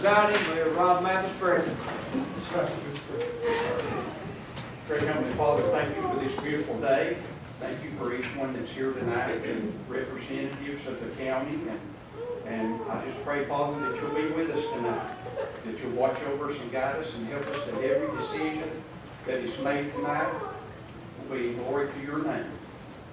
presiding, Mayor Rob Mathis present. Great Heavenly Father, thank you for this beautiful day. Thank you for each one that's here tonight and representatives of the county. And I just pray, Father, that you'll be with us tonight, that you'll watch over us and guide us and help us that every decision that is made tonight will be glory to your name.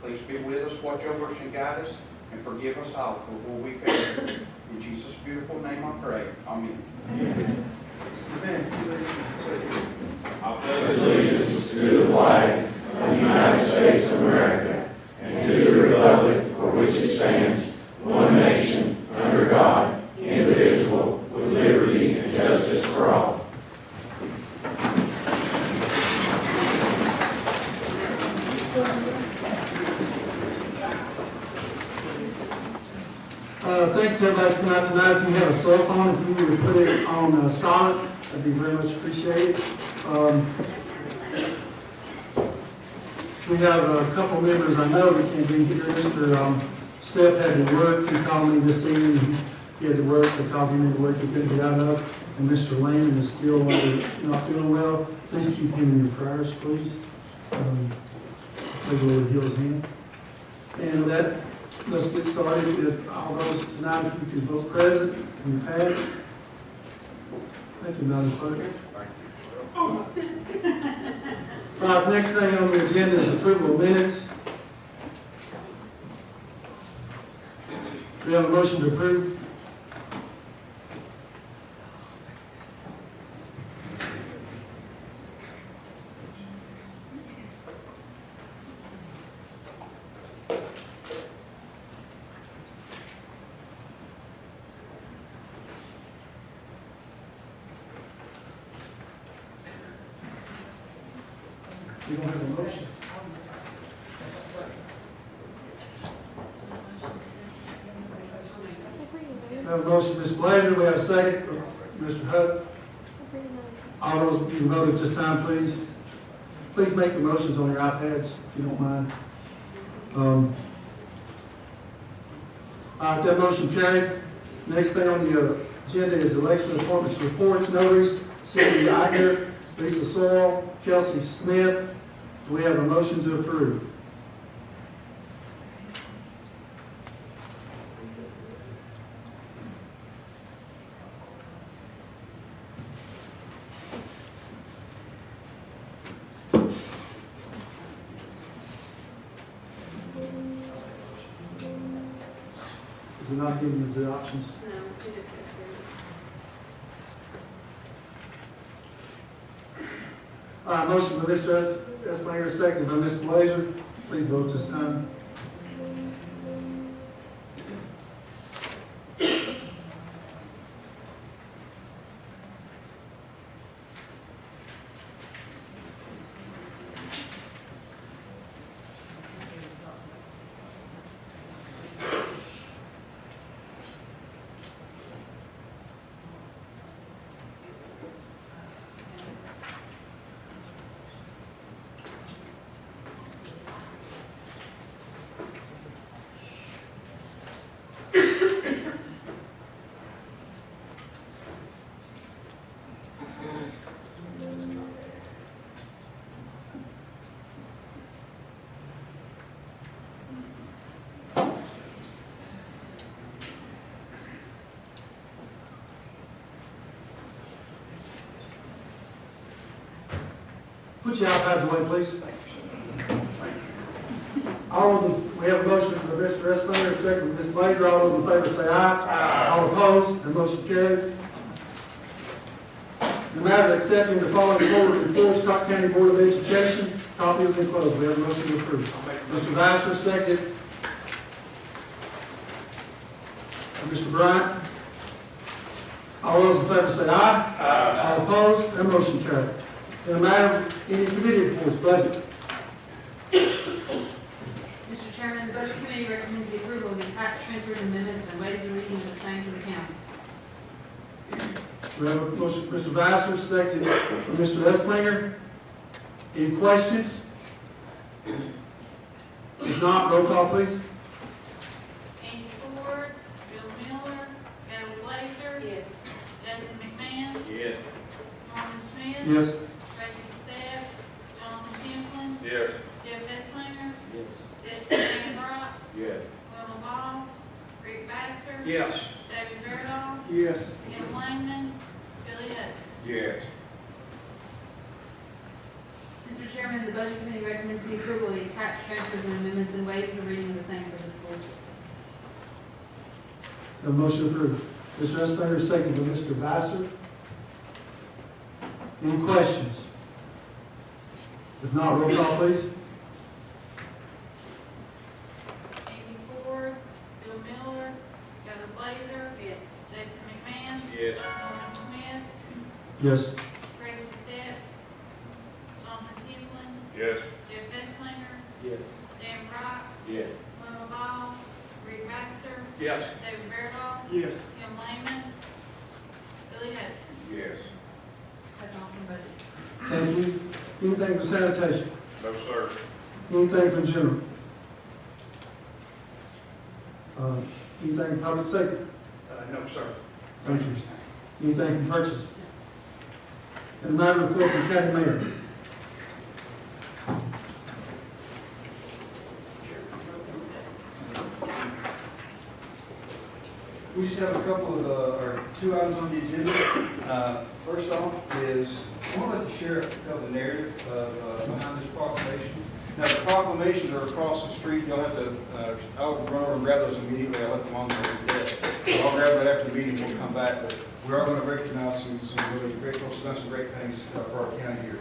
Please be with us, watch over us and guide us, and forgive us all for what we failed. In Jesus' beautiful name I pray. Amen. Amen. I pledge allegiance to the flag of the United States of America and to the republic for which it stands, one nation, under God, indivisible, with liberty and justice for all. Thanks to everybody for coming out tonight. If you have a cell phone, if you would put it on silent, that'd be very much appreciated. We have a couple members I know that can't be here. Mr. Steph had to work. He called me this evening. He had to work. They called him into work he couldn't get out of. And Mr. Lehman is still not feeling well. Please keep him in your prayers, please. Pray the Lord heal his hand. And with that, let's get started. If all those tonight, if you can vote present in your pads. Thank you, Madam Clerk. Right, next thing on the agenda is approval of minutes. We have a motion to approve. We don't have a motion. We have a motion, Ms. Blazer. We have a second, Mr. Hutt. All those, you can vote at this time, please. Please make the motions on your iPads, if you don't mind. All right, that motion carried. Next thing on the agenda is election appointments reports, notice, Cindy Eigner, Lisa Sorrell, Kelsey Smith. Do we have a motion to approve? Is it not giving us the options? No, we just All right, motion by Mr. Estlanger, seconded by Ms. Blazer. Please vote this time. Put your iPads away, please. All those, we have a motion for Mr. Estlanger, second by Ms. Blazer. All those in favor say aye. Aye. All opposed, the motion carried. The matter of accepting the following board reports, Cocke County Board of Education, copy is enclosed. We have a motion to approve. Mr. Vassar, second. Mr. Bryant. All those in favor say aye. Aye. All opposed, the motion carried. In the matter of any committee reports, budget. Mr. Chairman, the Budget Committee recommends the approval of the attached transfers and amendments and waives the reading of the same for the county. We have a motion, Mr. Vassar, second by Mr. Estlanger. Any questions? If not, roll call, please. Andy Ford, Bill Miller, Gary Blazer. Yes. Jason Yes. Tracy Stepp, Jonathan Templin, Yes. Jeff Esslinger, Yes. Dan Brock, Yes. Will Ball, Rick Baxter, Yes. David Fairdoll, Yes. Tim Langman, Billy Hudson. Yes. Mr. Chairman, the Budget Committee recommends the approval of the attached transfers and amendments and waives the reading of the same for the school system. The motion approved. Mr. Eslinger, second by Mr. Vassar. Any questions? If not, roll call, please. Amy Ford, Bill Miller, Heather Blazer. Yes. Jason McMahon. Yes. Norman Smith, Yes. Tracy Stepp, Jonathan Templin, Yes. Jeff Esslinger, Yes. Dan Brock, Yes. Will Ball, Rick Baxter, Yes. David Fairdoll, Yes. Tim Langman, Billy Hudson. Yes. That's all from budget. Thank you. Anything for sanitation? No, sir. Anything for general? Anything for public safety? No, sir. Thank you. Anything from purchase? And matter report from county mayor. We just have a couple of, or two items on the agenda. First off is, I want to let the sheriff tell the narrative behind this proclamation. Now, the proclamations are across the street. You'll have to, I'll run over and grab those immediately. I left them on the desk. I'll grab that after the meeting, we'll come back. But we are going to recognize some really great folks who've done some great things for our county here.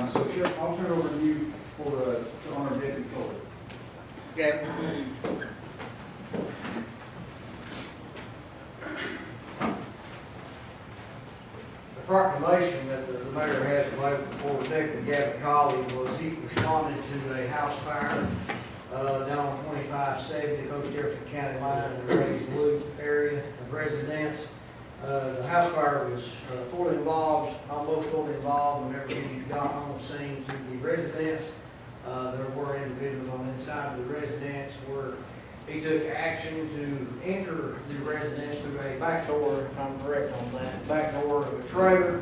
So Sheriff, I'll turn it over to you for, to honor Deputy Cole. Okay. The proclamation that the mayor has laid before Deputy Gavin Cocke was he responded to a house fire down on 2570 Coast Jefferson County line in the Rays Loop area of residents. The house fire was fully involved, almost fully involved whenever he got on the scene to the residents. There were individuals on the inside of the residence where he took action to enter the residence through a back door, if I'm correct on that, back door of a trailer,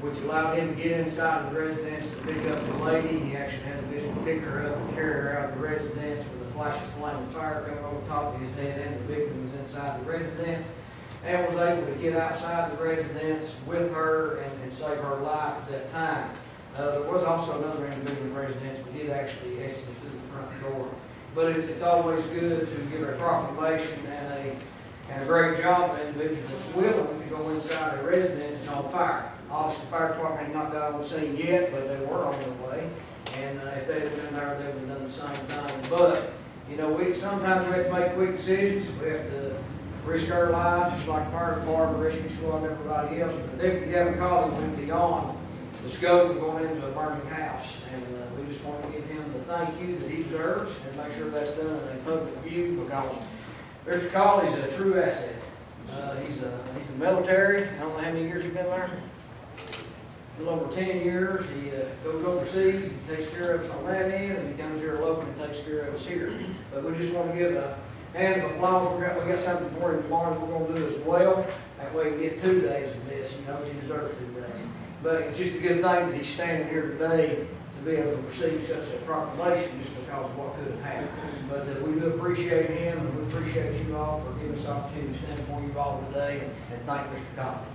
which allowed him to get inside of the residence to pick up the lady. He actually had a vision to pick her up and carry her out of the residence with a flash of flame of fire coming over top of his head, and the victim was inside the residence, and was able to get outside the residence with her and save her life at that time. There was also another individual in the residence, but he had actually exited through the front door. But it's always good to give a proclamation and a great job to an individual that's willing to go inside a residence that's on fire. Obviously, the fire department had not got on the scene yet, but they were on their way. And if they had been there, they would have done the same thing. But, you know, sometimes we have to make quick decisions. We have to risk our lives, just like the fire department, rescue squad, and everybody else. But Deputy Gavin Cocke went beyond the scope of going into a burning house. And we just want to give him the thank you that he deserves and make sure that's done in a public view, because Mr. Cocke is a true asset. He's in the military. I don't know how many years he's been there. A little over 10 years. He goes overseas, he takes care of us on that end, and he comes here locally and takes care of us here. But we just want to give a hand of applause. We got something for him tomorrow we're going to do as well. That way we get 2 days of this. You know, he deserves 2 days. But it's just a good thing that he's standing here today to be able to receive such a proclamation just because of what could have happened. But we do appreciate him, and we appreciate you all for giving us the opportunity to stand before you all today, and thank Mr. Cocke.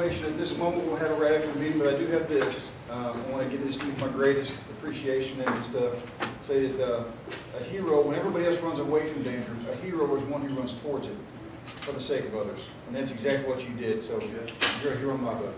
At this moment, we'll have it right after the meeting, but I do have this. I want to give this to you with my greatest appreciation, and just say that a hero, when everybody else runs away from danger, a hero is one who runs towards it for the sake of others. And that's exactly what you did, so you're a hero in my book.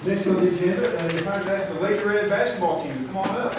Next on the agenda, and if I could ask the Lake Red basketball team to come on up.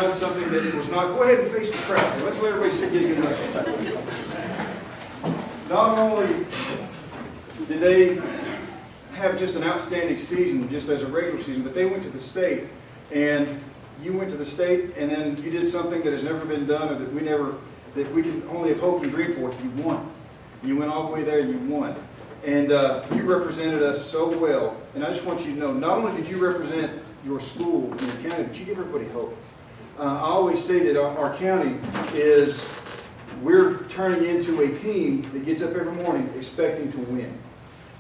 done something that it was not. Go ahead and face the crowd. Let's let everybody sit, get a good look. Not only did they have just an outstanding season, just as a regular season, but they went to the state, and you went to the state, and then you did something that has never been done, or that we can only have hoped and dreamed for. You won. You went all the way there and you won. And you represented us so well. And I just want you to know, not only did you represent your school and your county, but you give everybody hope. I always say that our county we're turning into a team that gets up every morning expecting to win.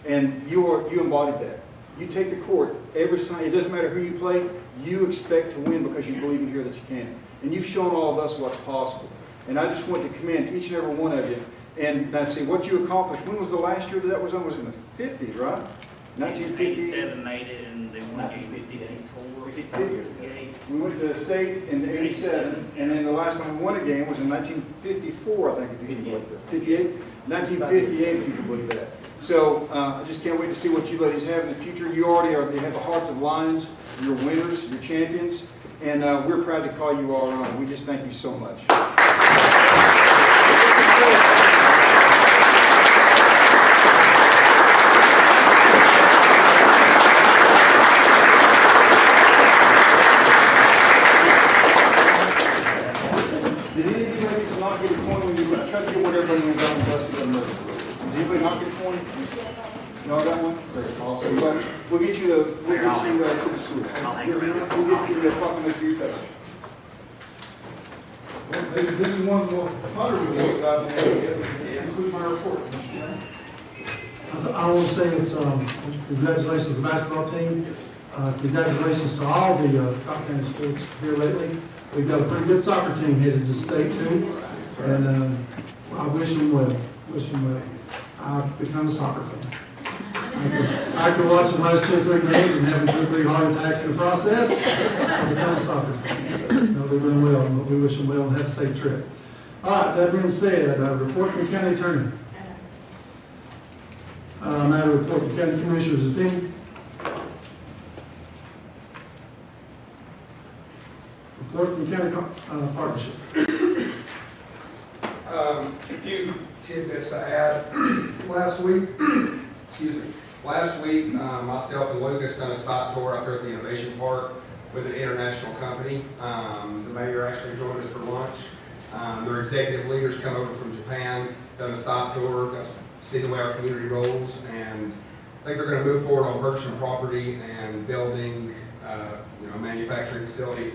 And you embodied that. You take the court every Sunday, it doesn't matter who you play, you expect to win because you believe in here that you can. And you've shown all of us what's possible. And I just want to commend each and every one of you. And now see what you accomplished. When was the last year that was on? Was in the 50s, right? 1950. 87 made it, and they won in 54. 58. We went to the state in 87, and then the last time we won a game was in 1954, I think, if you can believe that. 58? 1958, if you can believe that. So I just can't wait to see what you ladies have in the future. You already are, you have the hearts of lions. You're winners, you're champions, and we're proud to call you all on. We just thank you so much. Did any of you ladies not get a point when you tried to get what everybody went down and busted on the? Did anybody not get a point? Y'all got one? Great, awesome. We'll get you to the school. We'll get you the proclamation for your touch. This is one of the more funner reports that I've had. This includes my report, Mr. Chairman. I want to say it's congratulations to the basketball team. Congratulations to all the Cocke County sports here lately. We've got a pretty good soccer team headed to state too, and I wish them well. Wish them well. I've become a soccer fan. I could watch the last 2 or 3 games and have 2 or 3 heart attacks in the process. I've become a soccer fan. No, they're doing well, and we wish them well and have a safe trip. All right, that being said, report from the county attorney. Matter report from county commissioners, if any. Report from the county partnership. A few tidbits to add. Last week, myself and Lucas done a site tour out there at the Innovation Park with an international company. The mayor actually joined us for lunch. Their executive leaders come over from Japan, done a site tour, got to see the way our community rolls, and I think they're going to move forward on purchasing property and building a manufacturing facility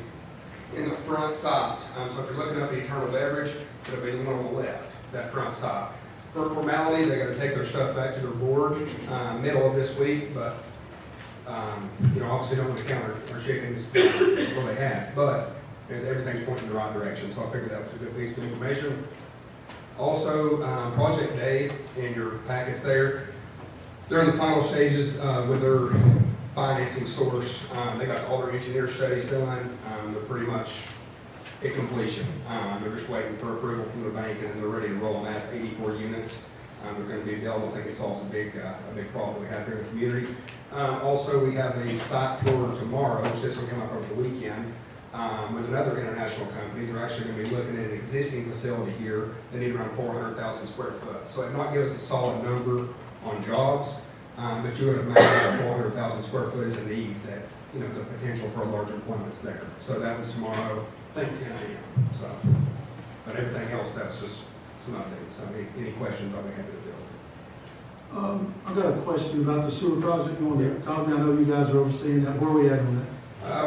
in the front site. So if you're looking up at Eternal Beverage, it'll be the one on the left, that front site. For formality, they're going to take their stuff back to their board middle of this week, but obviously don't want to count our chickens before they hatch, but everything's pointing in the right direction, so I figured that was a good piece of information. Also, Project Day in your packets there, they're in the final stages with their financing source. They got all their engineer studies done. They're pretty much at completion. They're just waiting for approval from the bank, and they're ready to roll. And that's 84 units. They're going to be available. I think it solves a big problem we have here in the community. Also, we have a site tour tomorrow, which this will come up over the weekend, with another international company. They're actually going to be looking at an existing facility here. They need around 400,000 square foot. So it might give us a solid number on jobs, but you would imagine 400,000 square foot is a need that, the potential for a larger employment's there. So that was tomorrow, I think 10 a.m. So, but everything else, that's just some updates. So any questions, I'll be happy to field. I've got a question about the sewer project going there. Cocke, I know you guys are overseeing that. Where are we at on that?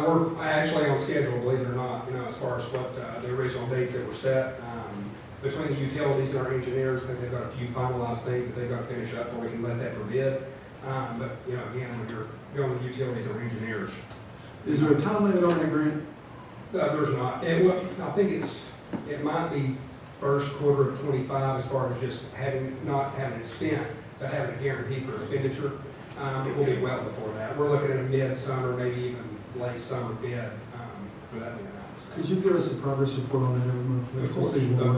We're actually on schedule, believe it or not, as far as what the original dates that were set. Between the utilities and our engineers, I think they've got a few finalized things that they've got to finish up before we can let that for bid. But, again, when you're going with utilities and our engineers. Is there a time limit on that grant? There's not. I think it might be first quarter of 25 as far as just not having it spent, but having it guaranteed for expenditure. It will be well before that. We're looking at a mid-summer, maybe even late summer bid for that being announced. Could you give us a progress report on that every month? Of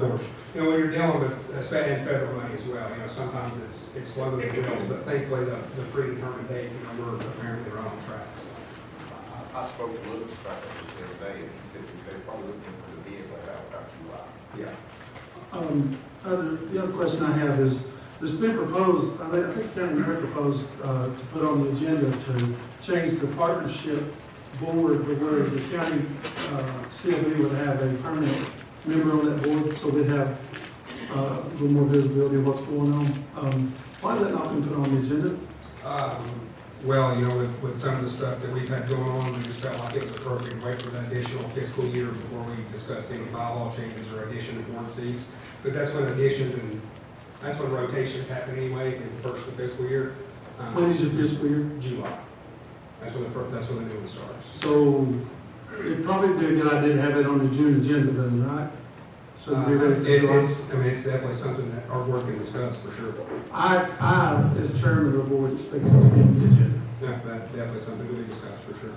course. When you're dealing with and federal money as well, sometimes it's slow to get bills, but thankfully the predetermined date, we're apparently right on track. So. I spoke to Lucas about this the other day, and he said that they're probably looking for the bid let out about July. Yeah. The other question I have is, there's been proposed, I think County Mayor proposed, to put on the agenda to change the partnership board, where the county, CLB would have a permanent member on that board, so we'd have, a little more visibility of what's going on. Why has that not been put on the agenda? Well, you know, with some of the stuff that we've had going on, we just felt like it was appropriate to wait for the additional fiscal year before we discussed any bylaw changes or addition of board seats. Because that's when additions and, that's when rotations happen anyway, is the first of the fiscal year. When is your fiscal year? July. That's when the new one starts. So it'd probably be a good idea to have it on the June agenda then, right? So be ready for July. It's definitely something that our board can discuss for sure. I, as chairman of the board, expect it to be on the agenda. Yeah, that's definitely something we discuss for sure.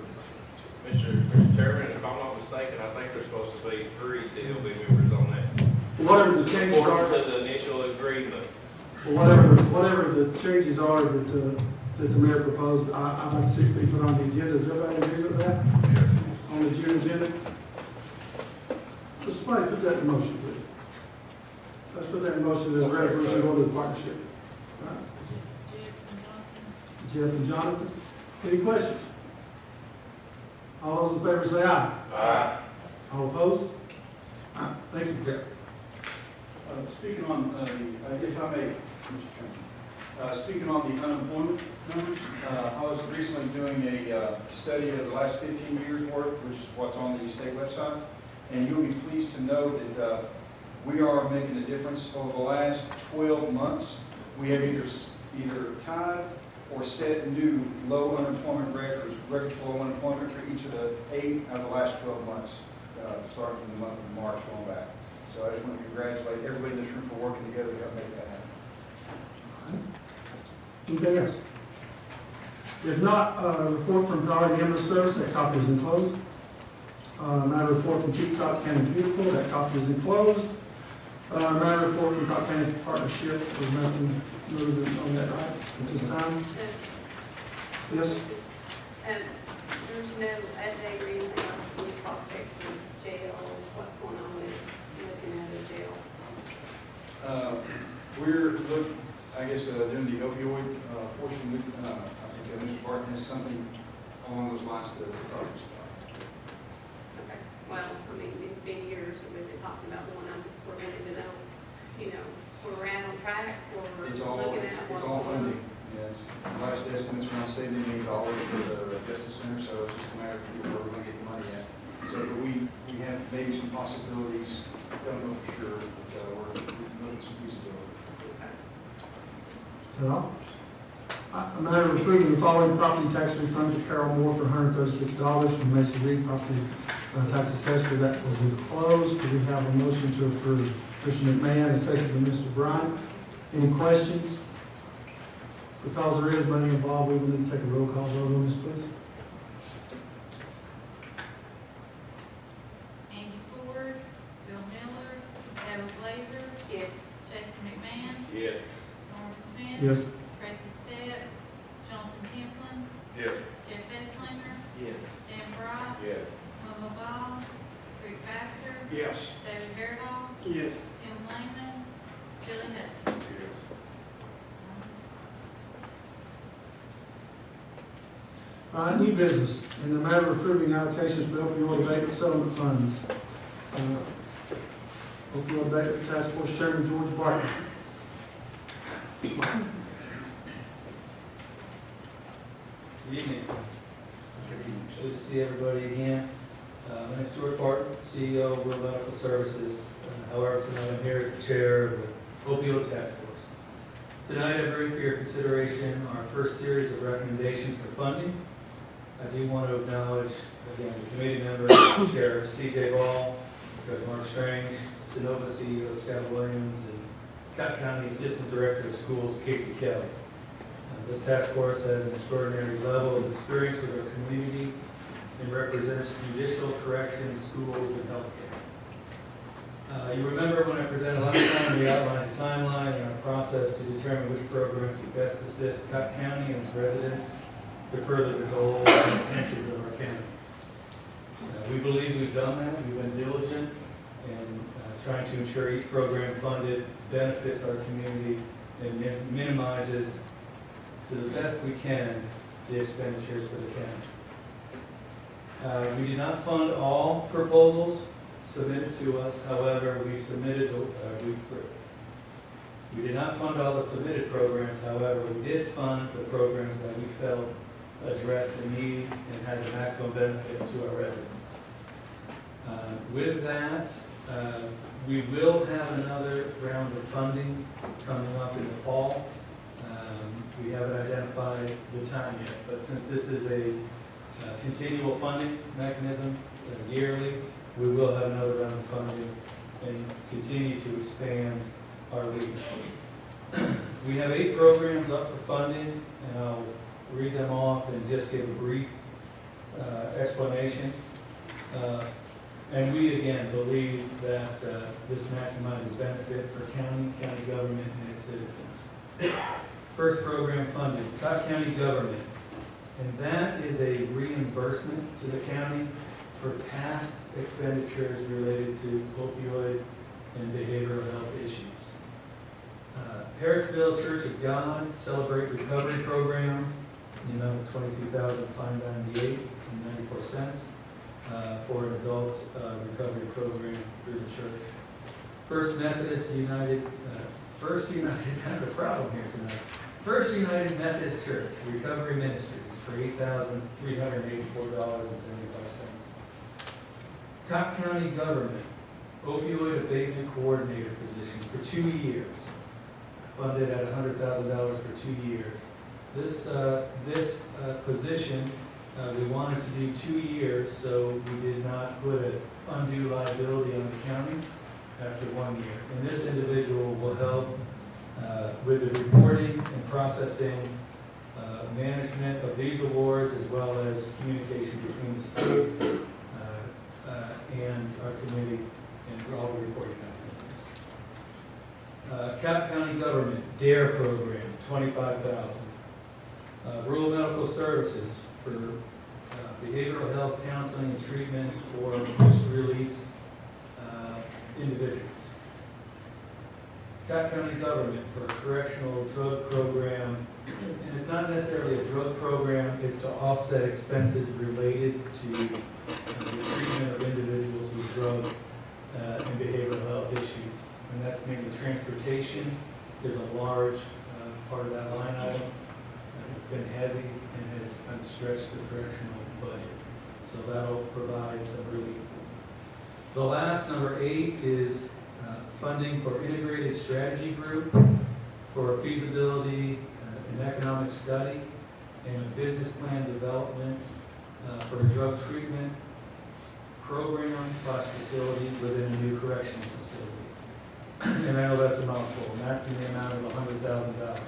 Mr. Chairman, if I'm not mistaken, I think there's supposed to be 3 CLB members on that. Whatever the changes are, According to the initial agreement. whatever the changes are that the mayor proposed, I'd like to see people on the agenda. Is everybody agree with that? On the June agenda? Let's somebody put that in motion, please. Let's put that in motion, the resolution on the partnership. All right. Jeff and Jonathan, any questions? All those in favor say aye. Aye. All opposed? All right, thank you. Speaking on if I may, Mr. Chairman, speaking on the unemployment numbers, I was recently doing a study of the last 15 years' worth, which is what's on the state website, and you'll be pleased to know that we are making a difference. Over the last 12 months, we have either tied or set new low unemployment records for low unemployment for each of the 8 out of the last 12 months, starting from the month of March going back. So I just want to congratulate everybody in this room for working together to help make that happen. Anything else? If not, report from Priority Ambulance Service, that copy is enclosed. Matter report from Cocke County Beautiful, that copy is enclosed. Matter report from Cocke County Partnership, there's nothing moving on that, right, at this time? Yes? There's no update or anything on the prospect for jail, what's going on with looking at a jail? We're looking, I guess, doing the opioid portion. I think Mr. Barton has something along those lines to talk about. Okay, well, I mean, it's been years that we've been talking about one, we're ready to know, where we're at on track, or we're It's looking at what's all going on. funding. Yes, the last estimate's around $70 million for the Justice Center, so it's just a matter of where we're going to get the money at. So, but we have maybe some possibilities, don't know for sure, but we're looking at some feasibility. Is that all? A matter of approving the following property tax refund to Carol Moore for $136 from Mason Reed Property Tax Assessor. That was enclosed. Do we have a motion to approve? Mr. McMahon, a second from Mr. Bryant. Any questions? Because there is money involved, we will need to take a roll call vote on this, please. Andy Ford, Bill Miller, Adam Blazer, Yes. Jason McMahon, Yes. Norman Smith. Yes. Tracy Stepp, Jonathan Templin, Yes. Jeff Esslinger, Yes. Dan Bright, Yes. Wilma Ball, Rick Baxter, Yes. David Fairhall, Yes. Tim Lehman, Billy Hudson. All right, new business. In the matter of approving allocations for opioid abatement settlement funds. Opioid abatement task force chairman George Barton. Good evening. Good to see everybody again. My name is George Barton, CEO of World Medical Services. However, tonight I'm here as the chair of the Opioid Task Force. Tonight I bring for your consideration our first series of recommendations for funding. I do want to acknowledge, again, the committee members, Chair C.J. Ball, Judge Mark Strange, Sonova CEO Scott Williams, and Cocke County Assistant Director of Schools Casey Kelly. This task force has an extraordinary level of experience with our community and represents judicial, corrections, schools, and healthcare. You remember when I presented last time, we outlined a timeline and our process to determine which programs would best assist Cocke County and its residents to further the goals and intentions of our county. We believe we've done that. We've been diligent in trying to ensure each program funded benefits our community and minimizes, to the best we can, the expenditures for the county. We did not fund all proposals submitted to us. However, we did not fund all the submitted programs. However, we did fund the programs that we felt addressed the need and had the maximum benefit to our residents. With that, we will have another round of funding coming up in the fall. We haven't identified the time yet, but since this is a continual funding mechanism yearly, we will have another round of funding and continue to expand our reach. We have 8 programs up for funding, and I'll read them off and just give a brief explanation. And we, again, believe that this maximizes benefit for county government, and its citizens. First program funding, Cocke County Government, and that is a reimbursement to the county for past expenditures related to opioid and behavioral health issues. Harrodsville Church of God Celebrate Recovery Program, the amount of $22,598.94 for an adult recovery program through the church. First United Methodist Church Recovery Ministries for $8,384.75. Cocke County Government Opioid Abatement Coordinator position for 2 years, funded at $100,000 for 2 years. This position, we wanted to do 2 years, so we did not put an undue liability on the county after 1 year. And this individual will help with the reporting and processing, management of these awards, as well as communication between the state and our committee and all the reporting mechanisms. Cocke County Government DARE program, $25,000. Rural Medical Services for behavioral health counseling and treatment for post-release individuals. Cocke County Government for a correctional drug program, and it's not necessarily a drug program, it's to offset expenses related to the treatment of individuals with drug and behavioral health issues. And that's mainly transportation is a large part of that line item. It's been heavy and has stretched the correctional budget. So that'll provide some relief. The last, number 8, is funding for integrated strategy group for feasibility and economic study and a business plan development for a drug treatment program/facility within a new correctional facility. And I know that's a mouthful, and that's in the amount of $100,000.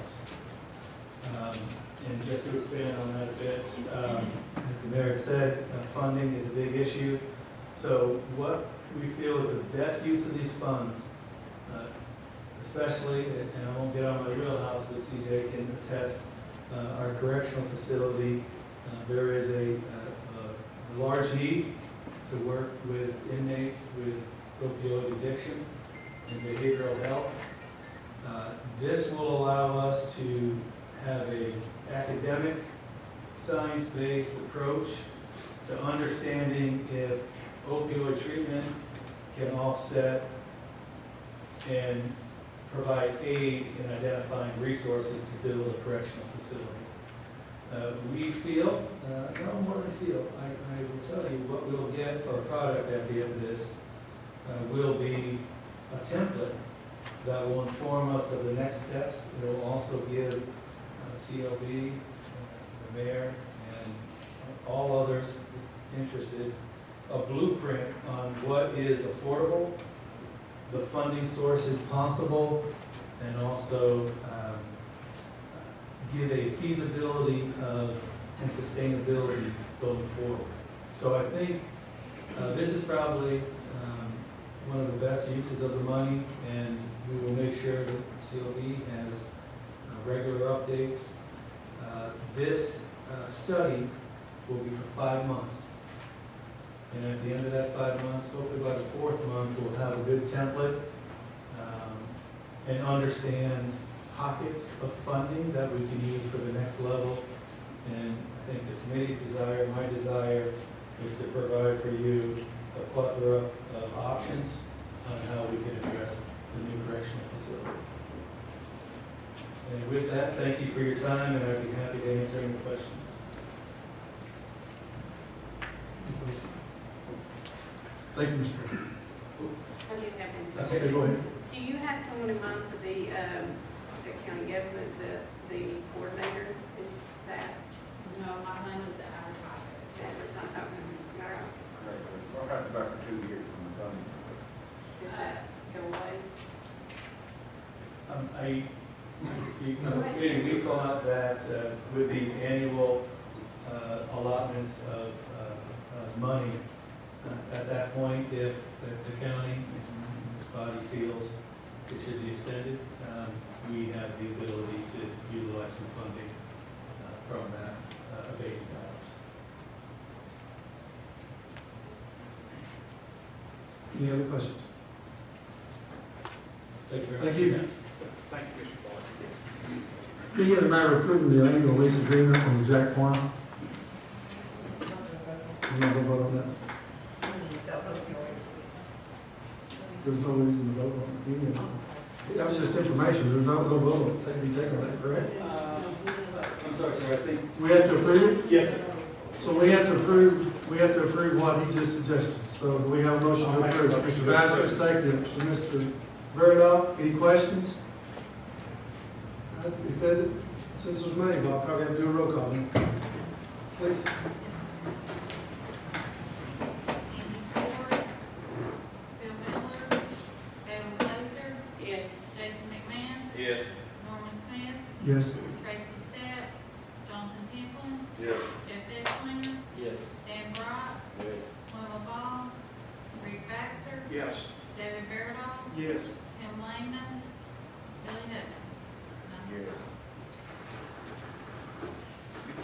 And just to expand on that a bit, as the mayor had said, funding is a big issue. So what we feel is the best use of these funds, especially, and I won't get on my wheelhouse, but CJ can attest, our correctional facility, there is a large need to work with inmates with opioid addiction and behavioral health. This will allow us to have an academic, science-based approach to understanding if opioid treatment can offset and provide aid in identifying resources to build a correctional facility. We feel, no more than feel, I will tell you what we'll get for a product at the end of this will be a template that will inform us of the next steps. It will also give CLB, the mayor, and all others interested a blueprint on what is affordable, the funding sources possible, and also give a feasibility and sustainability going forward. So I think this is probably one of the best uses of the money, and we will make sure that CLB has regular updates. This study will be for 5 months. And at the end of that 5 months, hopefully by the 4th month, we'll have a good template and understand pockets of funding that we can use for the next level. And I think the committee's desire, my desire, is to provide for you a plethora of options on how we can address the new correctional facility. And with that, thank you for your time, and I'd be happy to answer any questions. Thank you, Mr. Mayor. I do have one. Okay, go ahead. Do you have someone in mind for the county government, the coordinator, is that? No, my plan was to advertise it. What happens after 2 years from the funding? Does that go away? I can speak, we thought that with these annual allotments of money, at that point, if the county, and this body feels it should be extended, we have the ability to utilize some funding from that abatement dollars. Any other questions? Thank you very much. Thank you. Thank you, Mr. Ball. Being the matter of approving the annual lease agreement on the Jack Farm. You want to vote on that? There's no reason to vote on it. Any of it. That was just information. There's no vote that can be taken on that, correct? I'm sorry, sir, I think. We have to approve it? Yes, sir. So we have to approve what he just suggested. So do we have a motion to approve? Mr. Baxter, second. Mr. Verdoff, any questions? If that, since there's many, I'll probably have to do a roll call then. Please. Andy Ford, Bill Miller, David Blazer, Yes. Jason McMahon, Yes. Norman Smith, Yes. Tracy Stepp, Jonathan Templin, Yes. Jeff Esslinger, Yes. Dan Brock, Yes. Wilma Ball, Rick Baxter, Yes. David Barrett, Yes. Tim Langman, Billy Hudson. Yes.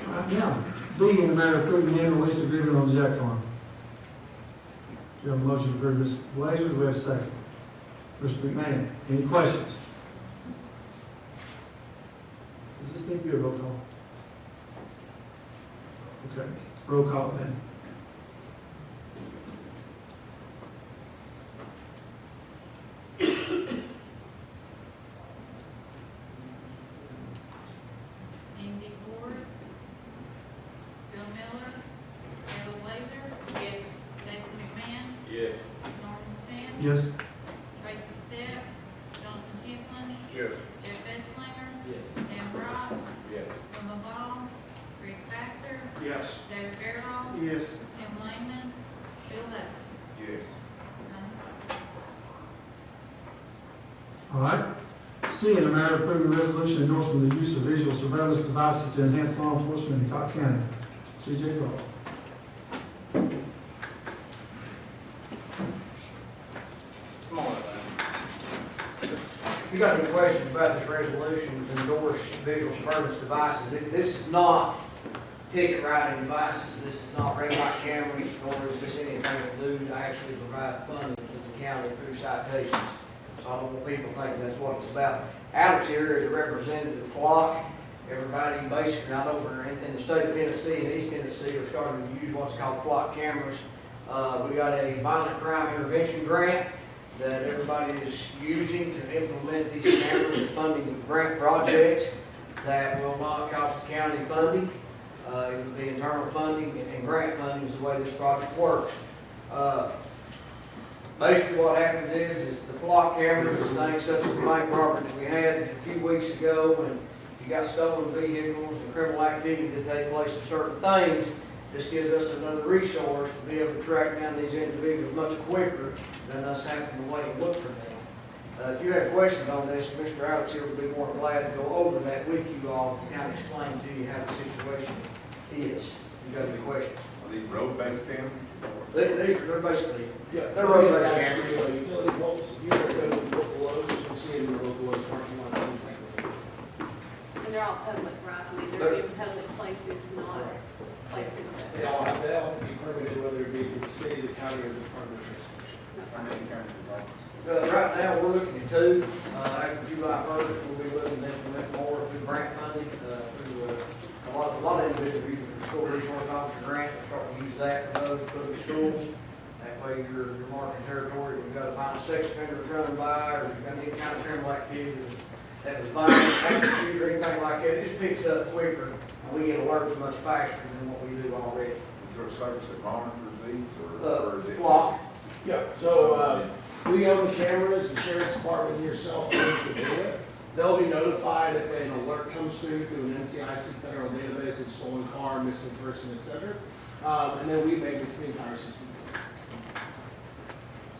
All right, now, being in the matter of approving the annual lease agreement on the Jack Farm. You have a motion to approve, Ms. Blazer, do we have a second? Mr. McMahon, any questions? Does this need to be a roll call? Okay, roll call then. Andy Ford, Bill Miller, David Blazer, Yes. Jason McMahon, Yes. Norman Smith, Yes? Tracy Stepp, Jonathan Templin, Yes. Jeff Esslinger, Yes. Dan Brock, Yes. Wilma Ball, Rick Baxter, Yes. David Barrett, Yes. Tim Langman, Bill Hudson. Yes. All right. C, in the matter of approving resolution endorsing the use of visual surveillance devices to enhance law enforcement in Cocke County. C.J. Ball. Come on. If you got any questions about this resolution to endorse visual surveillance devices, this is not ticket writing devices, this is not red light cameras, nor is this anything to do to actually provide funding to the county through citations. So I don't want people thinking that's what it's about. Alex here is a representative of Cocke. Everybody basically, I know in the state of Tennessee and East Tennessee are starting to use what's called Cocke cameras. We got a violent crime intervention grant that everybody is using to implement these cameras and funding grant projects that will not cost the county funding. It would be internal funding and grant funding is the way this project works. Basically what happens is the flock cameras, is things such as the bank robbery that we had a few weeks ago, and you got stolen vehicles and criminal activity that take place in certain things. This gives us another resource to be able to track down these individuals much quicker than us having to wait and look for them. If you have questions on this, Mr. Alex here would be more than glad to go over that with you all and kind of explain to you how the situation is. You got any questions? Are these road-based cameras? They're basically, Yeah, they're road-based cameras. actually, utility poles, you gotta go to the local loads and see in your local loads parking lot. mean, they're all public, right? I mean, they're in public places, not places They that. all have to be permitted, whether it be through the city, the county, or the Department of Transportation. How many cameras involved? Right now, we're looking at two. After July 1st, we'll be looking to implement more through grant funding, through a lot of individuals using the school resource officer grant. We're starting to use that for those public schools. That way you're marking territory. We've got a violent sex offender that's running by, or you've got any kind of criminal activity that was violent, active shooter, or anything like that. It just picks up quicker, and we get alerts much faster than what we do already. Is there a service that monitors these, or is it? Flock. Yeah, so, we own the cameras, the sheriff's department and yourself owns the data. They'll be notified if an alert comes through an NCIC federal database, a stolen car, missing person, et cetera. And then we maintenance the entire system.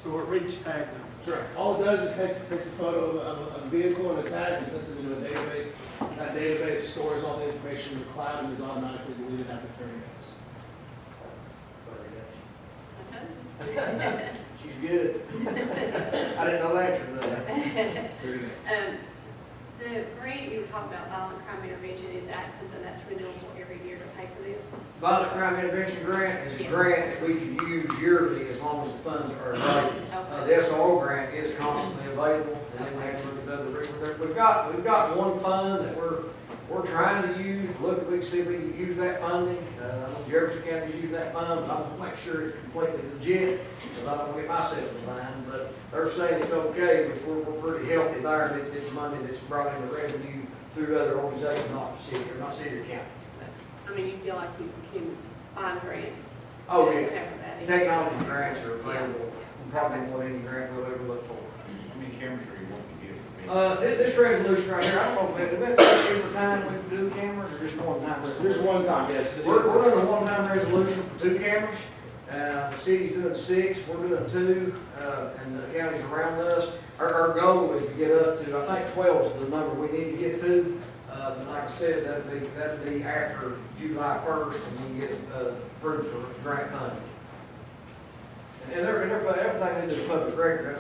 So it reads tag them. Sure. All it does is takes a photo of a vehicle and a tag and puts it into a database. That database stores all the information in the cloud and is automatically deleted after 30 days. She's good. I didn't know that for that. 30 days. The grant you were talking about, violent crime intervention, is that something that's renewable every year to pay for this? Violent crime intervention grant is a grant that we can use yearly as long as the funds are available. The SRO grant is constantly available, and then we have to look at other, we've got one fund that we're trying to use, look, we can see if we can use that funding. I know Jefferson County's using that fund, but I want to make sure it's completely legit, because I don't want to get myself in line, but they're saying it's okay, but we're pretty healthy there, and it's money that's brought into revenue through other organizations, not city or county. I mean, you feel like you can find grants? Oh, to yeah. cover that? Technology grants are available, probably more than any grant we'll ever look for. How many cameras are you wanting to get? This resolution right here, I don't know if we have to every time we do cameras, or just one time resolution. There's one time, yes. We're doing a one-time resolution for 2 cameras. The city's doing 6, we're doing 2, and the counties around us. Our goal is to get up to, I think 12 is the number we need to get to. But like I said, that'd be after July 1st, and we can get approved for grant money. And everything in this public record, that's